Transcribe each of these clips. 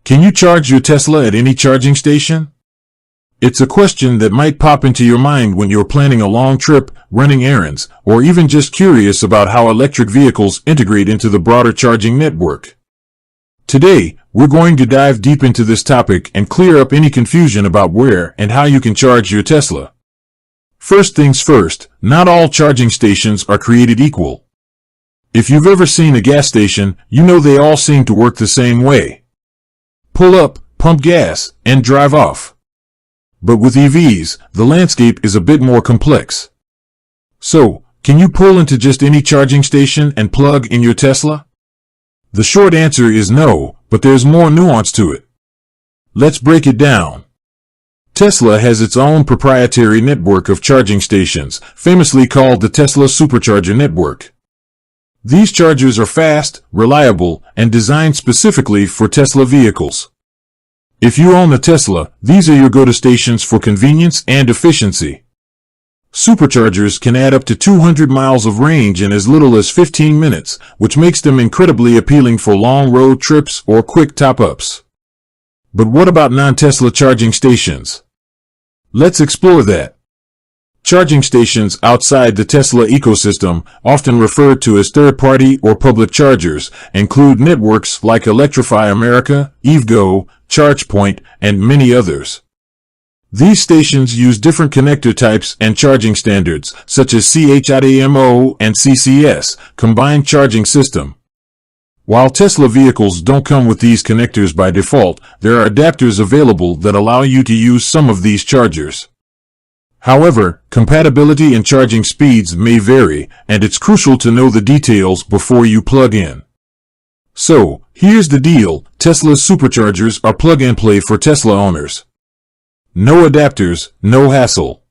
Can you charge your Tesla at any charging station? It's a question that might pop into your mind when you're planning a long trip, running errands, or even just curious about how electric vehicles integrate into the broader charging network. Today, we're going to dive deep into this topic and clear up any confusion about where and how you can charge your Tesla. First things first, not all charging stations are created equal. If you've ever seen a gas station, you know they all seem to work the same way. Pull up, pump gas, and drive off. But with EVs, the landscape is a bit more complex. So, can you pull into just any charging station and plug in your Tesla? The short answer is no, but there's more nuance to it. Let's break it down. Tesla has its own proprietary network of charging stations, famously called the Tesla Supercharger Network. These chargers are fast, reliable, and designed specifically for Tesla vehicles. If you own a Tesla, these are your go-to stations for convenience and efficiency. Superchargers can add up to 200 miles of range in as little as 15 minutes, which makes them incredibly appealing for long road trips or quick top-ups. But what about non-Tesla charging stations? Let's explore that. Charging stations outside the Tesla ecosystem, often referred to as third-party or public chargers, include networks like Electrify America, EVgo, ChargePoint, and many others. These stations use different connector types and charging standards, such as CHAdeMO and CCS, combined charging system. While Tesla vehicles don't come with these connectors by default, there are adapters available that allow you to use some of these chargers. However, compatibility and charging speeds may vary, and it's crucial to know the details before you plug in. So, here's the deal: Tesla's superchargers are plug-and-play for Tesla owners. No adapters, no hassle.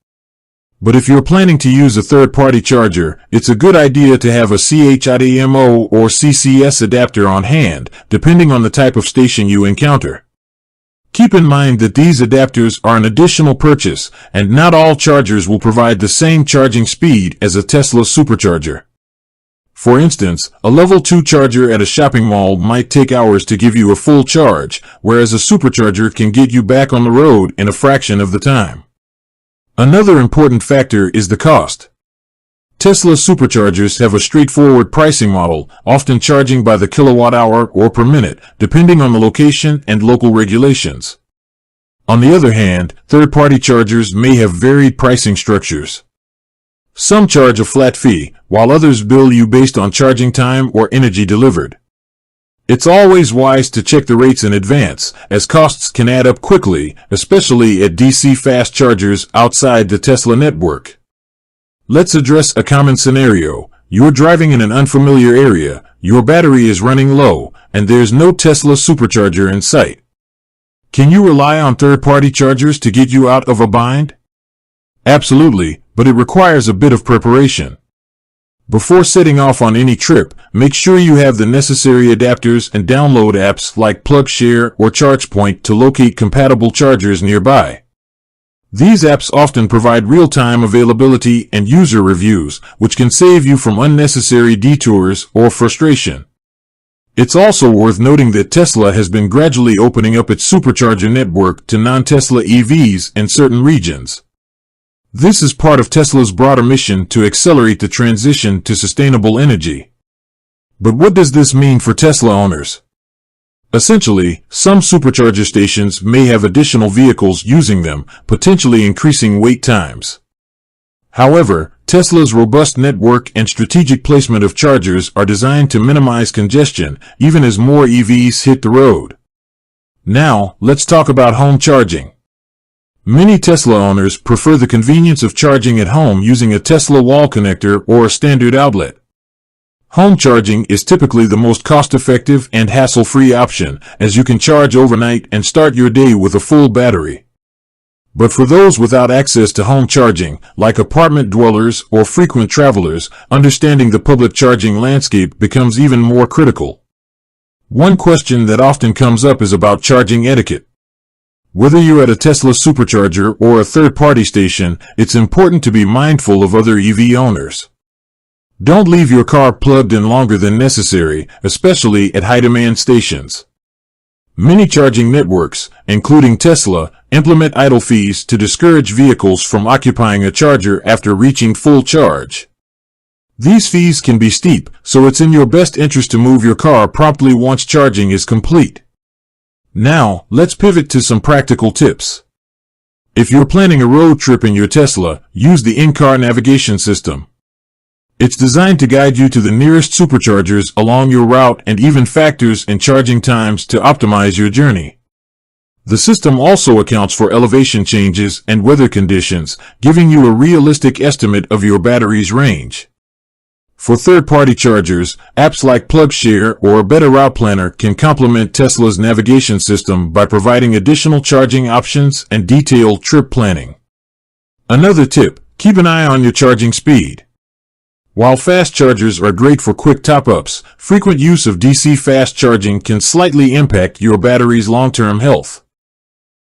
But if you're planning to use a third-party charger, it's a good idea to have a CHAdeMO or CCS adapter on hand, depending on the type of station you encounter. Keep in mind that these adapters are an additional purchase, and not all chargers will provide the same charging speed as a Tesla supercharger. For instance, a level 2 charger at a shopping mall might take hours to give you a full charge, whereas a supercharger can get you back on the road in a fraction of the time. Another important factor is the cost. Tesla superchargers have a straightforward pricing model, often charging by the kilowatt hour or per minute, depending on the location and local regulations. On the other hand, third-party chargers may have varied pricing structures. Some charge a flat fee, while others bill you based on charging time or energy delivered. It's always wise to check the rates in advance, as costs can add up quickly, especially at DC fast chargers outside the Tesla network. Let's address a common scenario. You're driving in an unfamiliar area, your battery is running low, and there's no Tesla supercharger in sight. Can you rely on third-party chargers to get you out of a bind? Absolutely, but it requires a bit of preparation. Before setting off on any trip, make sure you have the necessary adapters and download apps like PlugShare or ChargePoint to locate compatible chargers nearby. These apps often provide real-time availability and user reviews, which can save you from unnecessary detours or frustration. It's also worth noting that Tesla has been gradually opening up its supercharger network to non-Tesla EVs in certain regions. This is part of Tesla's broader mission to accelerate the transition to sustainable energy. But what does this mean for Tesla owners? Essentially, some supercharger stations may have additional vehicles using them, potentially increasing wait times. However, Tesla's robust network and strategic placement of chargers are designed to minimize congestion, even as more EVs hit the road. Now, let's talk about home charging. Many Tesla owners prefer the convenience of charging at home using a Tesla wall connector or a standard outlet. Home charging is typically the most cost-effective and hassle-free option, as you can charge overnight and start your day with a full battery. But for those without access to home charging, like apartment dwellers or frequent travelers, understanding the public charging landscape becomes even more critical. One question that often comes up is about charging etiquette. Whether you're at a Tesla supercharger or a third-party station, it's important to be mindful of other EV owners. Don't leave your car plugged in longer than necessary, especially at high-demand stations. Many charging networks, including Tesla, implement idle fees to discourage vehicles from occupying a charger after reaching full charge. These fees can be steep, so it's in your best interest to move your car promptly once charging is complete. Now, let's pivot to some practical tips. If you're planning a road trip in your Tesla, use the in-car navigation system. It's designed to guide you to the nearest superchargers along your route and even factors in charging times to optimize your journey. The system also accounts for elevation changes and weather conditions, giving you a realistic estimate of your battery's range. For third-party chargers, apps like PlugShare or a Better Route Planner can complement Tesla's navigation system by providing additional charging options and detailed trip planning. Another tip, keep an eye on your charging speed. While fast chargers are great for quick top-ups, frequent use of DC fast charging can slightly impact your battery's long-term health.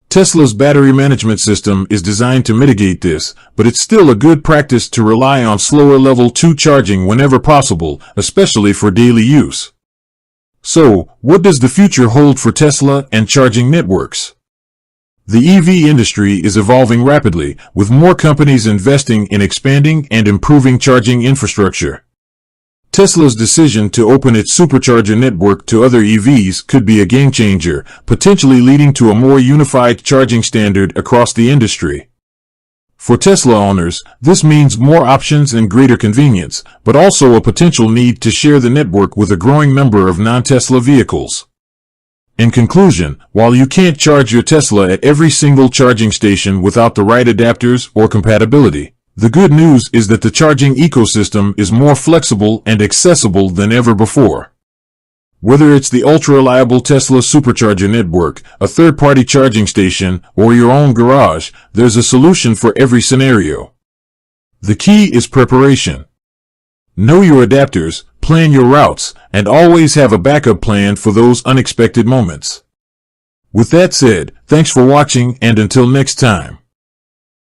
Tesla's battery management system is designed to mitigate this, but it's still a good practice to rely on slower level 2 charging whenever possible, especially for daily use. So, what does the future hold for Tesla and charging networks? The EV industry is evolving rapidly, with more companies investing in expanding and improving charging infrastructure. Tesla's decision to open its supercharger network to other EVs could be a game-changer, potentially leading to a more unified charging standard across the industry. For Tesla owners, this means more options and greater convenience, but also a potential need to share the network with a growing number of non-Tesla vehicles. In conclusion, while you can't charge your Tesla at every single charging station without the right adapters or compatibility, the good news is that the charging ecosystem is more flexible and accessible than ever before. Whether it's the ultra-reliable Tesla supercharger network, a third-party charging station, or your own garage, there's a solution for every scenario. The key is preparation. Know your adapters, plan your routes, and always have a backup plan for those unexpected moments. With that said, thanks for watching, and until next time.